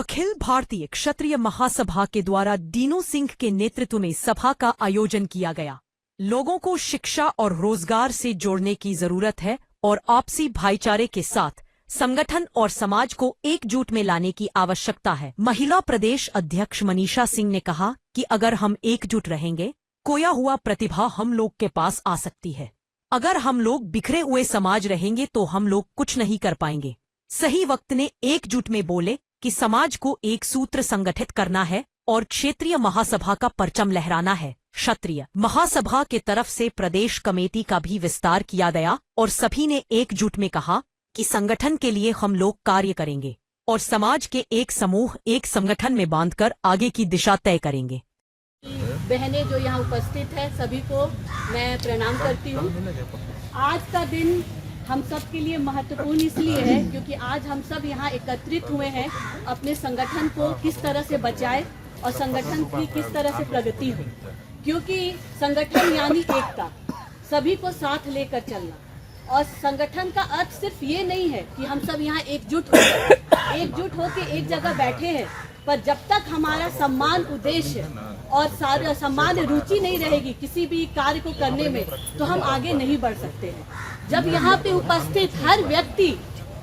अखिल भारतीय क्षत्रिय महासभा के द्वारा दीनू सिंह के नेतृत्व में सभा का आयोजन किया गया। लोगों को शिक्षा और रोजगार से जोड़ने की जरूरत है और आपसी भाईचारे के साथ संगठन और समाज को एकजुट में लाने की आवश्यकता है। महिला प्रदेश अध्यक्ष मनीषा सिंह ने कहा कि अगर हम एकजुट रहेंगे, खोया हुआ प्रतिभा हम लोग के पास आ सकती है। अगर हम लोग बिखरे हुए समाज रहेंगे तो हम लोग कुछ नहीं कर पाएंगे। सही वक्त ने एकजुट में बोले कि समाज को एक सूत्र संगठित करना है और क्षेत्रीय महासभा का परचम लहराना है। क्षत्रिय महासभा के तरफ से प्रदेश कमेटी का भी विस्तार किया गया और सभी ने एकजुट में कहा कि संगठन के लिए हम लोग कार्य करेंगे और समाज के एक समूह एक संगठन में बांधकर आगे की दिशा तय करेंगे। बहनें जो यहाँ उपस्थित है सभी को मैं प्रणाम करती हूँ। आज का दिन हम सब के लिए महत्वपूर्ण इसलिए है क्योंकि आज हम सब यहाँ एकत्रित हुए हैं अपने संगठन को किस तरह से बचाए और संगठन की किस तरह से प्रगति हो, क्योंकि संगठन यानी एकता, सभी को साथ लेकर चलना। और संगठन का अर्थ सिर्फ ये नहीं है कि हम सब यहाँ एकजुट होकर एक जगह बैठे हैं, पर जब तक हमारा सम्मान उद्देश्य और सम्मान रुचि नहीं रहेगी किसी भी कार्य को करने में, तो हम आगे नहीं बढ़ सकते हैं। जब यहाँ पे उपस्थित हर व्यक्ति,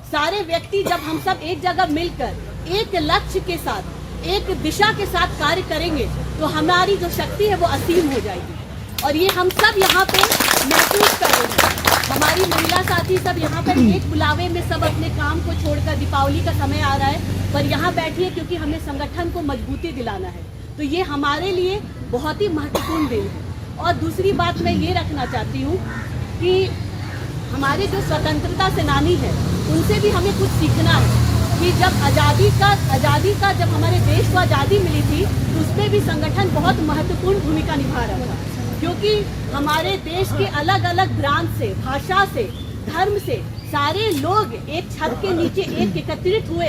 सारे व्यक्ति जब हम सब एक जगह मिलकर एक लक्ष्य के साथ, एक दिशा के साथ कार्य करेंगे तो हमारी जो शक्ति है वो असीम हो जाएगी। और ये हम सब यहाँ पे महसूस कर रहे हैं। हमारी महिला साथी सब यहाँ पर एक बुलावे में सब अपने काम को छोड़कर, दीपावली का समय आ रहा है, पर यहाँ बैठी है क्योंकि हमें संगठन को मजबूती दिलाना है। तो ये हमारे लिए बहुत ही महत्वपूर्ण दिन है। और दूसरी बात मैं ये रखना चाहती हूँ कि हमारे जो स्वतंत्रता सेनानी है उनसे भी हमें कुछ सीखना है कि जब आज़ादी का जब हमारे देश को आज़ादी मिली थी तो उसमें भी संगठन बहुत महत्वपूर्ण भूमिका निभा रहा था, क्योंकि हमारे देश के अलग अलग प्रांत से, भाषा से, धर्म से सारे लोग एक छत के नीचे एक एकत्रित हुए,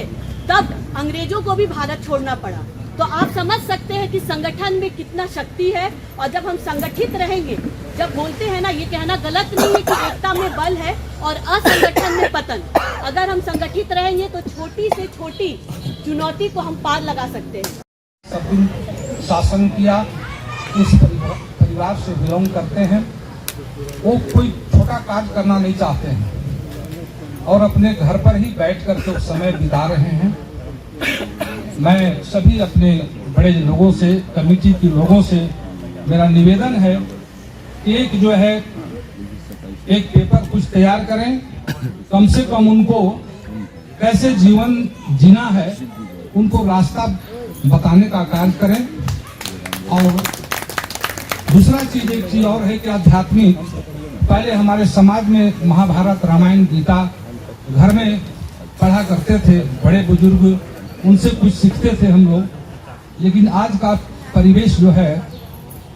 तब अंग्रेजों को भी भारत छोड़ना पड़ा। तो आप समझ सकते हैं कि संगठन में कितना शक्ति है। और जब हम संगठित रहेंगे, जब बोलते हैं ना, ये कहना गलत नहीं है कि एकता में बल है और असंगठन में पतन। अगर हम संगठित रहेंगे तो छोटी से छोटी चुनौती को हम पार लगा सकते हैं। सब दिन शासन किया, इस परिवार से बिलोंग करते हैं, वो कोई छोटा कार्य करना नहीं चाहते हैं और अपने घर पर ही बैठ कर के समय बिता रहे हैं। मैं सभी अपने बड़े लोगों से, कमेटी के लोगों से मेरा निवेदन है कि एक पेपर कुछ तैयार करें, कम से कम उनको कैसे जीवन जीना है उनको रास्ता बताने का कार्य करें। और दूसरा चीज, एक चीज और है कि आध्यात्मिक, पहले हमारे समाज में महाभारत, रामायण, गीता घर में पढ़ा करते थे, बड़े बुजुर्ग उनसे कुछ सीखते थे हम लोग, लेकिन आज का परिवेश जो है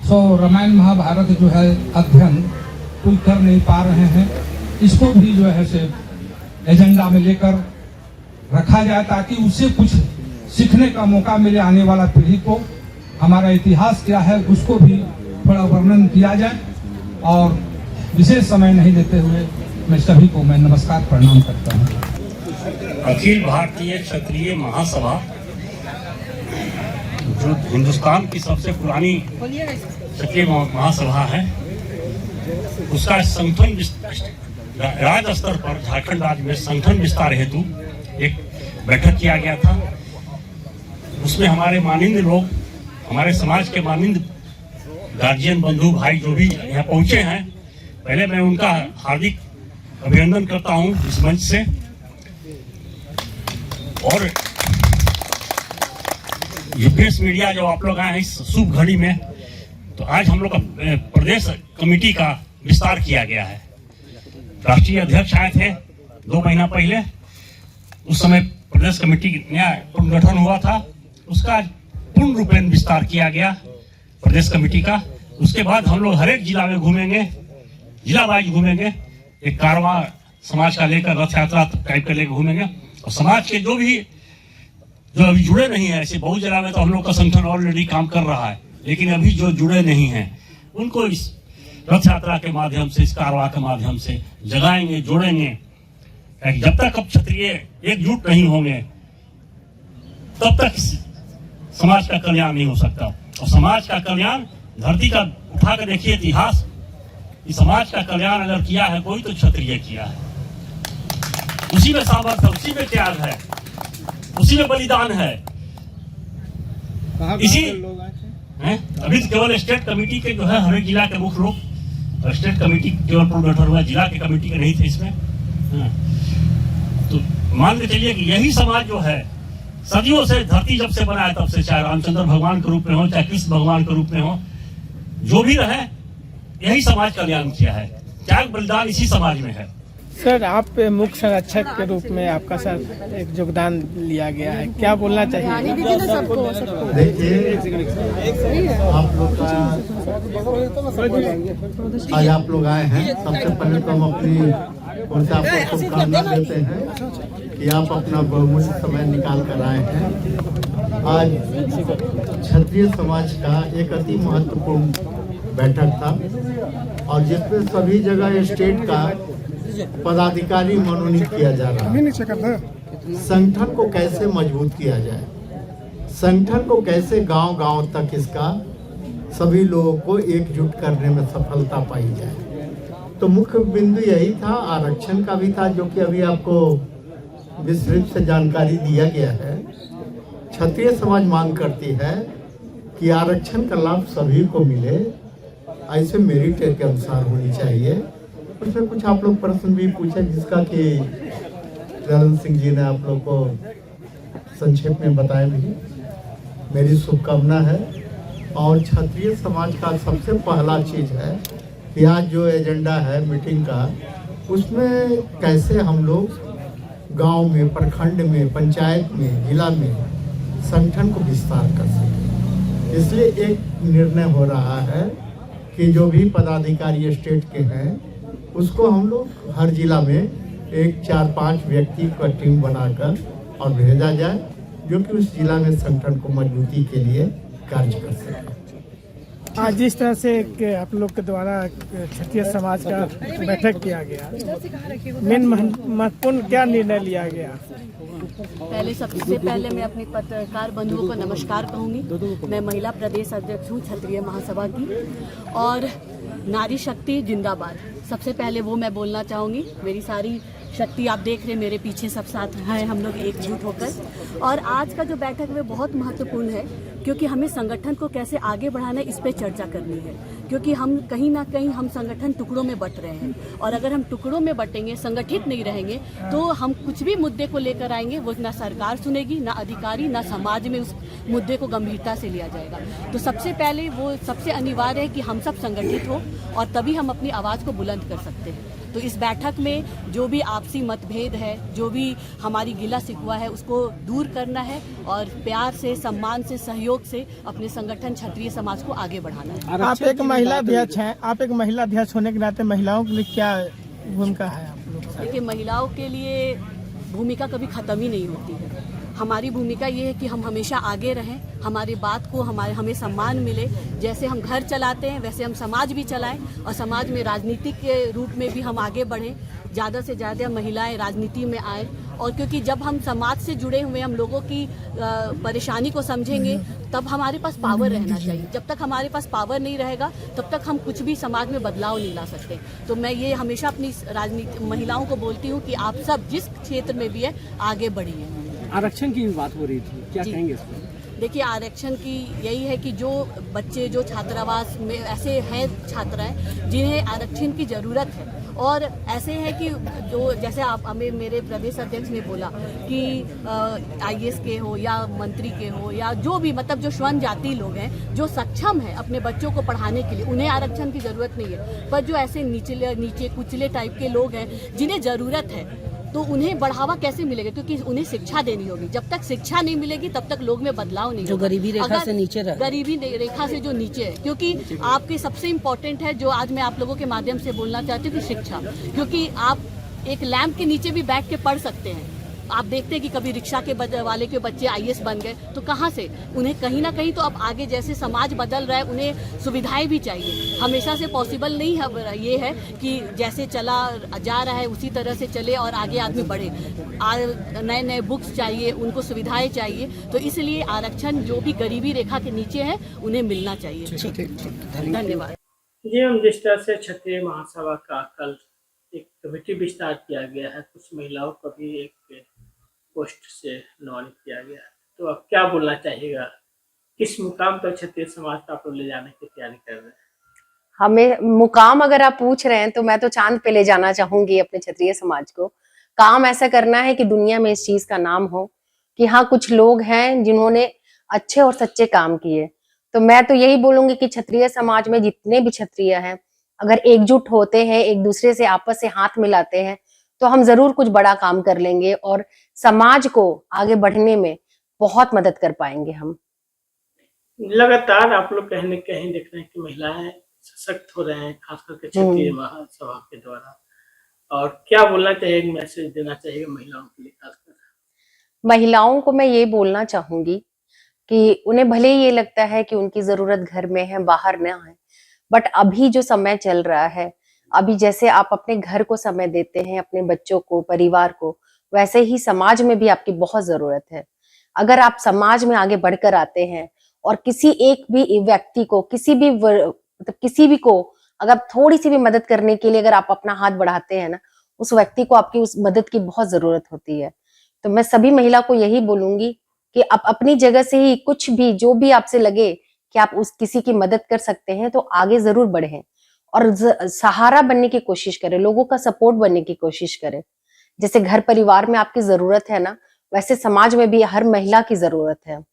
सो रामायण महाभारत जो है अध्ययन कोई कर नहीं पा रहे हैं। इसको भी जो है से एजेंडा में लेकर रखा जाए ताकि उससे कुछ सीखने का मौका मिले आने वाला पीढ़ी को। हमारा इतिहास क्या है उसको भी थोड़ा वर्णन किया जाए। और विशेष समय नहीं लेते हुए मैं सभी को नमस्कार प्रणाम करता हूँ। अखिल भारतीय क्षत्रिय महासभा जो हिंदुस्तान की सबसे पुरानी क्षत्रिय महासभा है, उसका संगठन राज्य स्तर पर झारखंड राज्य में संगठन विस्तार हेतु एक बैठक किया गया था। उसमें हमारे मानिंद लोग, हमारे समाज के मानिंद गार्जियन, बंधु, भाई जो भी यहाँ पहुंचे हैं, पहले मैं उनका हार्दिक अभिनंदन करता हूं इस मंच से। और ये प्रेस मीडिया जो आप लोग आए हैं इस शुभ घड़ी में, तो आज हम लोग का प्रदेश कमेटी का विस्तार किया गया है। राष्ट्रीय अध्यक्ष आए थे 2 महीना पहले, उस समय प्रदेश कमेटी नया पुनर्गठन हुआ था, उसका पूर्ण रूपेण विस्तार किया गया प्रदेश कमेटी का। उसके बाद हम लोग हर एक जिला में घूमेंगे, जिला वाइज घूमेंगे, एक कारवां समाज का लेकर रथ यात्रा टाइप का लेकर घूमेंगे। और समाज के जो अभी जुड़े नहीं है, ऐसे बहुत जगह में तो हम लोग का संगठन ऑलरेडी काम कर रहा है, लेकिन अभी जो जुड़े नहीं हैं उनको इस रथ यात्रा के माध्यम से, इस कारवां के माध्यम से जगाएंगे, जोड़ेंगे। जब तक अब क्षत्रिय एकजुट नहीं होंगे तब तक समाज का कल्याण नहीं हो सकता। और समाज का कल्याण धरती का उठा कर देखिए इतिहास, इस समाज का कल्याण अगर किया है कोई तो क्षत्रिय किया है। उसी में सामर्थ्य है, उसी में त्याग है, उसी में बलिदान है। इसी अभी तो केवल स्टेट कमेटी के जो है हर एक जिला के मुख्य लोग, स्टेट कमेटी केवल बैठा हुआ, जिला के कमेटी के नहीं थे इसमें। तो मान के चलिए कि यही समाज जो है सदियों से, धरती जब से बना है तब से, चाहे रामचंद्र भगवान के रूप में हो, चाहे कृष्ण भगवान के रूप में हो, जो भी रहे यही समाज कल्याण किया है। त्याग बलिदान इसी समाज में है। सर, आप मुख्य संरक्षक के रूप में आपका सर एक योगदान लिया गया है, क्या बोलना चाहिए? देखिए, आप लोग का आज आप लोग आए हैं, सबसे पहले तो हम अपनी ओर से आपको शुभकामना देते हैं कि आप अपना बहुमूल्य समय निकाल कर आए हैं। आज क्षत्रिय समाज का एक अति महत्वपूर्ण बैठक था और जिसमें सभी जगह स्टेट का पदाधिकारी मनोनीत किया जा रहा है। संगठन को कैसे मजबूत किया जाए, संगठन को कैसे गांव-गांव तक इसका सभी लोगों को एकजुट करने में सफलता पाई जाए। तो मुख्य बिंदु यही था, आरक्षण का भी था, जो कि अभी आपको विस्तृत से जानकारी दिया गया है। क्षत्रिय समाज मांग करती है कि आरक्षण का लाभ सभी को मिले, ऐसे मेरिट के अनुसार होनी चाहिए। उसमें कुछ आप लोग प्रश्न भी पूछे जिसका कि दयानंद सिंह जी ने आप लोग को संक्षेप में बताया भी। मेरी शुभकामना है और क्षत्रिय समाज का सबसे पहला चीज है कि आज जो एजेंडा है मीटिंग का, उसमें कैसे हम लोग गांव में, प्रखंड में, पंचायत में, जिला में संगठन को विस्तार कर सकें। इसलिए एक निर्णय हो रहा है कि जो भी पदाधिकारी स्टेट के हैं उसको हम लोग हर जिला में एक 4-5 व्यक्ति का टीम बनाकर और भेजा जाए, जो कि उस जिला में संगठन को मजबूती के लिए कार्य कर सके। आज जिस तरह से आप लोग के द्वारा क्षत्रिय समाज का बैठक किया गया, मेन महत्वपूर्ण क्या निर्णय लिया गया? सबसे पहले मैं अपने पत्रकार बंधुओं को नमस्कार कहूँगी। मैं महिला प्रदेश अध्यक्ष हूँ क्षत्रिय महासभा की, और नारी शक्ति जिंदाबाद, सबसे पहले वो मैं बोलना चाहूँगी। मेरी सारी शक्ति आप देख रहे, मेरे पीछे सब साथ हैं, हम लोग एकजुट होकर। और आज का जो बैठक है बहुत महत्वपूर्ण है, क्योंकि हमें संगठन को कैसे आगे बढ़ाना है इस पे चर्चा करनी है। क्योंकि हम कहीं ना कहीं हम संगठन टुकड़ों में बंट रहे हैं, और अगर हम टुकड़ों में बंटेंगे, संगठित नहीं रहेंगे, तो हम कुछ भी मुद्दे को लेकर आएंगे, वो ना सरकार सुनेगी, ना अधिकारी, ना समाज में उस मुद्दे को गंभीरता से लिया जाएगा। तो सबसे पहले वो सबसे अनिवार्य है कि हम सब संगठित हो, और तभी हम अपनी आवाज़ को बुलंद कर सकते हैं। तो इस बैठक में जो भी आपसी मतभेद है, जो भी हमारी गिला शिकवा है, उसको दूर करना है और प्यार से, सम्मान से, सहयोग से अपने संगठन क्षत्रिय समाज को आगे बढ़ाना है। आप एक महिला अध्यक्ष हैं, आप एक महिला अध्यक्ष होने के नाते महिलाओं के लिए क्या भूमिका है आप लोग? देखिए, महिलाओं के लिए भूमिका कभी खत्म ही नहीं होती है। हमारी भूमिका ये है कि हम हमेशा आगे रहें, हमारी बात को हमें सम्मान मिले। जैसे हम घर चलाते हैं वैसे हम समाज भी चलाएं, और समाज में राजनीतिक के रूप में भी हम आगे बढ़ें, ज़्यादा से ज़्यादा महिलाएं राजनीति में आएँ। और क्योंकि जब हम समाज से जुड़े हुए, हम लोगों की परेशानी को समझेंगे, तब हमारे पास पावर रहना चाहिए। जब तक हमारे पास पावर नहीं रहेगा तब तक हम कुछ भी समाज में बदलाव नहीं ला सकते। तो मैं ये हमेशा अपनी राजनीति महिलाओं को बोलती हूँ कि आप सब जिस क्षेत्र में भी है आगे बढ़िए। आरक्षण की बात हो रही थी, क्या कहेंगे इस पर? देखिए, आरक्षण की यही है कि जो बच्चे जो छात्रावास में ऐसे हैं छात्राएं जिन्हें आरक्षण की ज़रूरत है, और ऐसे हैं कि जो जैसे आप हमें मेरे प्रदेश अध्यक्ष ने बोला कि IAS के हो या मंत्री के हो या जो भी, मतलब जो स्वर्ण जाति लोग हैं जो सक्षम है अपने बच्चों को पढ़ाने के लिए, उन्हें आरक्षण की ज़रूरत नहीं है। पर जो ऐसे नीचे कुचले टाइप के लोग हैं जिन्हें ज़रूरत है, तो उन्हें बढ़ावा कैसे मिलेगा? क्योंकि उन्हें शिक्षा देनी होगी। जब तक शिक्षा नहीं मिलेगी तब तक लोग में बदलाव नहीं जो गरीबी रेखा से नीचे रहे, गरीबी रेखा से जो नीचे है। क्योंकि आपके सबसे इम्पोर्टेंट है जो आज मैं आप लोगों के माध्यम से बोलना चाहती हूँ कि शिक्षा। क्योंकि आप एक लैंप के नीचे भी बैठ के पढ़ सकते हैं। आप देखते हैं कि कभी रिक्शा के वाले के बच्चे IAS बन गए, तो कहाँ से? उन्हें कहीं ना कहीं तो अब आगे जैसे समाज बदल रहा है, उन्हें सुविधाएं भी चाहिए। हमेशा से पॉसिबल नहीं है ये है कि जैसे चला जा रहा है उसी तरह से चले और आगे आदमी बढ़े। नए नए बुक्स चाहिए, उनको सुविधाएं चाहिए, तो इसलिए आरक्षण जो भी गरीबी रेखा के नीचे है उन्हें मिलना चाहिए। धन्यवाद। जी हम जिस तरह से क्षत्रिय महासभा का कल एक कमेटी विस्तार किया गया है, कुछ महिलाओं को भी एक पोस्ट से नॉमिनेट किया गया है, तो अब क्या बोलना चाहिएगा, किस मुकाम पर क्षत्रिय समाज का आप लोग ले जाने की तैयारी कर रहे हैं? हमें मुकाम अगर आप पूछ रहे हैं तो मैं तो चांद पे ले जाना चाहूंगी अपने क्षत्रिय समाज को। काम ऐसा करना है कि दुनिया में इस चीज का नाम हो कि हाँ कुछ लोग हैं जिन्होंने अच्छे और सच्चे काम किए। तो मैं तो यही बोलूंगी कि क्षत्रिय समाज में जितने भी क्षत्रिय हैं अगर एकजुट होते हैं, एक दूसरे से आपस से हाथ मिलाते हैं, तो हम जरूर कुछ बड़ा काम कर लेंगे और समाज को आगे बढ़ने में बहुत मदद कर पाएंगे। हम लगातार आप लोग कहीं न कहीं देख रहे हैं कि महिलाएं सशक्त हो रहे हैं, खास करके क्षत्रिय महासभा के द्वारा, और क्या बोलना चाहिए, मैसेज देना चाहिए महिलाओं के लिए? खासकर महिलाओं को मैं ये बोलना चाहूंगी कि उन्हें भले ही ये लगता है कि उनकी जरूरत घर में है, बाहर ना है, बट अभी जो समय चल रहा है, अभी जैसे आप अपने घर को समय देते हैं, अपने बच्चों को, परिवार को, वैसे ही समाज में भी आपकी बहुत जरूरत है। अगर आप समाज में आगे बढ़कर आते हैं और किसी एक भी व्यक्ति को, किसी भी को अगर थोड़ी सी भी मदद करने के लिए अगर आप अपना हाथ बढ़ाते हैं ना, उस व्यक्ति को आपकी उस मदद की बहुत जरूरत होती है। तो मैं सभी महिला को यही बोलूंगी कि आप अपनी जगह से ही कुछ भी, जो भी आपसे लगे कि आप उस किसी की मदद कर सकते हैं, तो आगे जरूर बढ़ें और सहारा बनने की कोशिश करें, लोगों का सपोर्ट बनने की कोशिश करें। जैसे घर परिवार में आपकी जरूरत है ना, वैसे समाज में भी हर महिला की जरूरत है।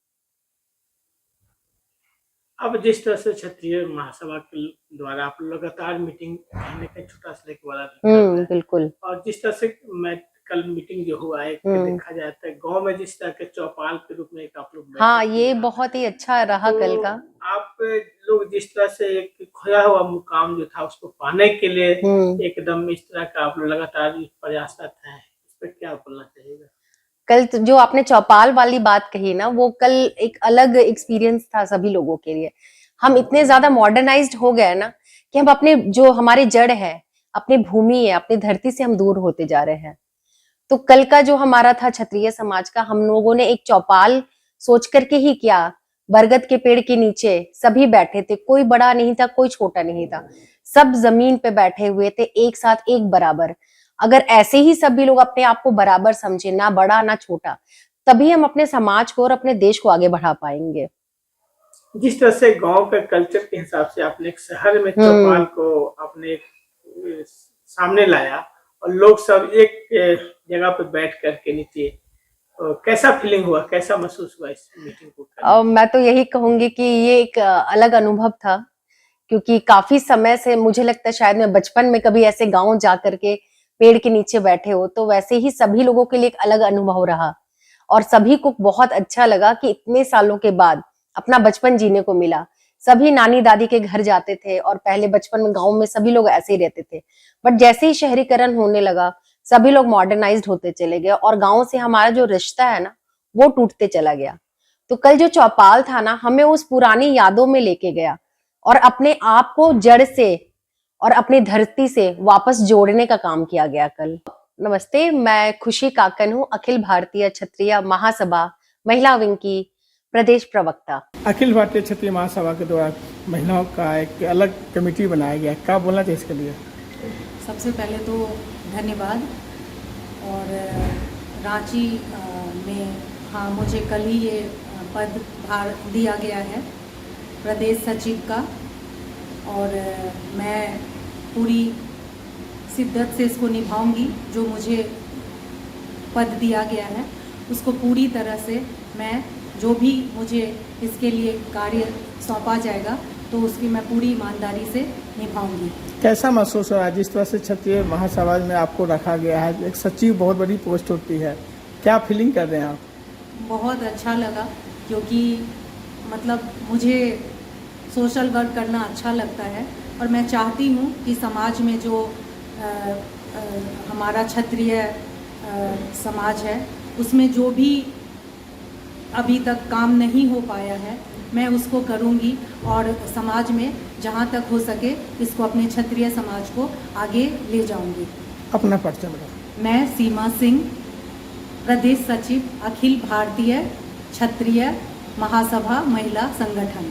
अब जिस तरह से क्षत्रिय महासभा के द्वारा आप लगातार मीटिंग कहीं न कहीं छोटा सा लेके वाला बिल्कुल। और जिस तरह से मैं कल मीटिंग जो हुआ है, देखा जाता है गांव में जिस तरह के चौपाल के रूप में एक आप लोग, हाँ ये बहुत ही अच्छा रहा कल का। आप लोग जिस तरह से एक खोया हुआ मुकाम जो था उसको पाने के लिए एकदम इस तरह का आप लोग लगातार प्रयासरत हैं, इस पर क्या बोलना चाहिएगा? कल जो आपने चौपाल वाली बात कही ना, वो कल एक अलग एक्सपीरियंस था सभी लोगों के लिए। हम इतने ज्यादा मॉडर्नाइज्ड हो गए ना कि हम अपने जो हमारे जड़ है, अपनी भूमि है, अपनी धरती से हम दूर होते जा रहे हैं। तो कल का जो हमारा था क्षत्रिय समाज का, हम लोगों ने एक चौपाल सोच करके ही किया। बरगद के पेड़ के नीचे सभी बैठे थे, कोई बड़ा नहीं था, कोई छोटा नहीं था, सब जमीन पे बैठे हुए थे, एक साथ एक बराबर। अगर ऐसे ही सभी लोग अपने आप को बराबर समझे, ना बड़ा ना छोटा, तभी हम अपने समाज को और अपने देश को आगे बढ़ा पाएंगे। जिस तरह से गांव के कल्चर के हिसाब से आपने एक शहर में चौपाल को अपने सामने लाया और लोग सब एक जगह पे बैठ करके नीचे, कैसा फीलिंग हुआ, कैसा महसूस हुआ इस मीटिंग को? मैं तो यही कहूंगी कि ये एक अलग अनुभव था, क्योंकि काफी समय से मुझे लगता है शायद मैं बचपन में कभी ऐसे गांव जा करके पेड़ के नीचे बैठे हो, तो वैसे ही सभी लोगों के लिए एक अलग अनुभव रहा और सभी को बहुत अच्छा लगा कि इतने सालों के बाद अपना बचपन जीने को मिला। सभी नानी दादी के घर जाते थे और पहले बचपन में गांव में सभी लोग ऐसे ही रहते थे, बट जैसे ही शहरीकरण होने लगा सभी लोग मॉडर्नाइज्ड होते चले गए और गांव से हमारा जो रिश्ता है ना वो टूटते चला गया। तो कल जो चौपाल था ना, हमें उस पुरानी यादों में लेके गया और अपने आप को जड़ से और अपनी धरती से वापस जोड़ने का काम किया गया कल। नमस्ते, मैं खुशी काकन हूँ, अखिल भारतीय क्षत्रिय महासभा महिला विंग की प्रदेश प्रवक्ता। अखिल भारतीय क्षत्रिय महासभा के द्वारा महिलाओं का एक अलग कमेटी बनाया गया, क्या बोलना चाहिए इसके लिए? सबसे पहले तो धन्यवाद। और रांची में हाँ मुझे कल ही ये पद भार दिया गया है प्रदेश सचिव का, और मैं पूरी शिद्दत से इसको निभाऊंगी। जो मुझे पद दिया गया है उसको पूरी तरह से मैं, जो भी मुझे इसके लिए कार्य सौंपा जाएगा तो उसकी मैं पूरी ईमानदारी से निभाऊंगी। कैसा महसूस हो रहा है जिस तरह से क्षत्रिय महासभा में आपको रखा गया है? एक सचिव बहुत बड़ी पोस्ट होती है, क्या फीलिंग कर रहे हैं आप? बहुत अच्छा लगा, क्योंकि मतलब मुझे सोशल वर्क करना अच्छा लगता है और मैं चाहती हूँ कि समाज में जो हमारा क्षत्रिय समाज है उसमें जो भी अभी तक काम नहीं हो पाया है मैं उसको करूँगी और समाज में जहाँ तक हो सके इसको अपने क्षत्रिय समाज को आगे ले जाऊँगी। अपना परिचय बताओ। मैं सीमा सिंह, प्रदेश सचिव अखिल भारतीय क्षत्रिय महासभा महिला संगठन।